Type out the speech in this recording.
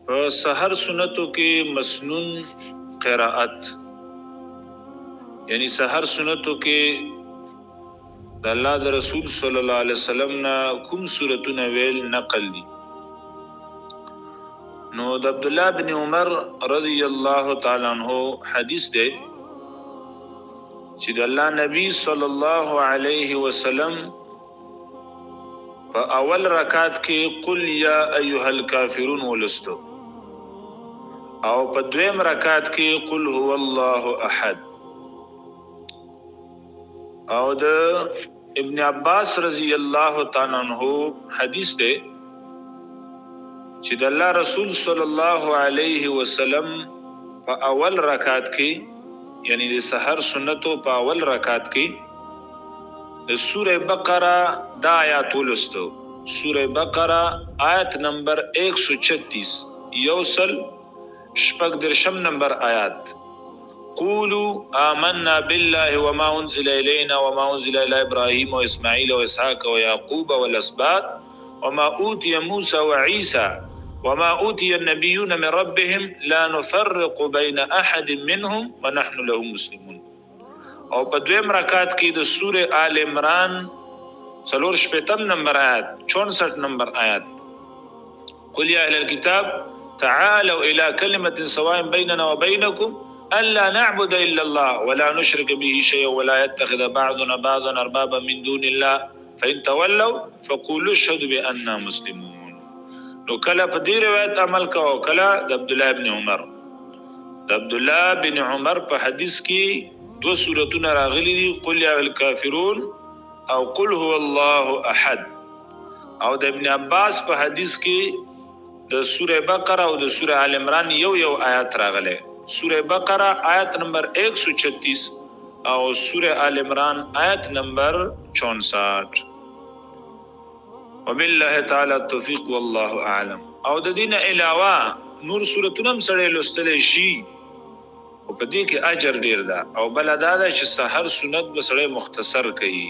سحر سنتو کې مسنون قراءت، یعنی سحر سنتو کې د الله د رسول صلی الله علیه وسلم نه کوم سورتونه ویل نقل دي. نو د عبد الله بن عمر رضی الله تعالی عنہ حدیث ده چې د الله نبی صلی الله علیه وسلم په اول رکعت کې قل یا ایها الکافرون ولستو، او په دویم رکعت کې قل هو الله احد. او د ابن عباس رضی الله تعالی عنہ حدیث ده چې د الله رسول صلی الله علیه وسلم په اول رکعت کې، یعنی د سحر سنتو په اول رکعت کې د سوره بقره دا آیات ولستو. سوره بقره آیت نمبر 136 یوصل شپږ درشم نمبر آیات. قولوا آمنا بالله وما انزل الينا وما انزل الى ابراهيم واسماعيل واسحاق ويعقوب والاسباط وما اوتي موسى وعيسى وما اوتي النبيون من ربهم لا نفرق بين احد منهم ونحن له مسلمون. او په دویم رکعت کې د سوره آل عمران څلور شپږم نمبر آیات 64 نمبر آیات. قل يا اهل الكتاب تعالوا الى كلمة سواء بيننا وبينكم الا نعبد الا الله ولا نشرك به شيئا ولا يتخذ بعضنا بعضا اربابا من دون الله فان تولوا فقولوا اشهدوا باننا مسلمون. نو کله په دې روایت عمل کوو، کله د عبد الله بن عمر. د عبد الله بن عمر په حدیث کې دو سورتونه راغلي دي، قل يا الكافرون او قل هو الله احد. او د ابن عباس په حدیث کې د سوره بقره او د سوره آل عمران یو آیات راغله. سوره بقره آیت نمبر 136 او سوره آل عمران آیت نمبر 64. وبالله تعالی التوفیق والله اعلم. او د دین علاوه نور سورتونه هم سره لوستل شي، خو په دې کې اجر ډیر ده. او بل دا چې سحر سنت به سره مختصر کوي.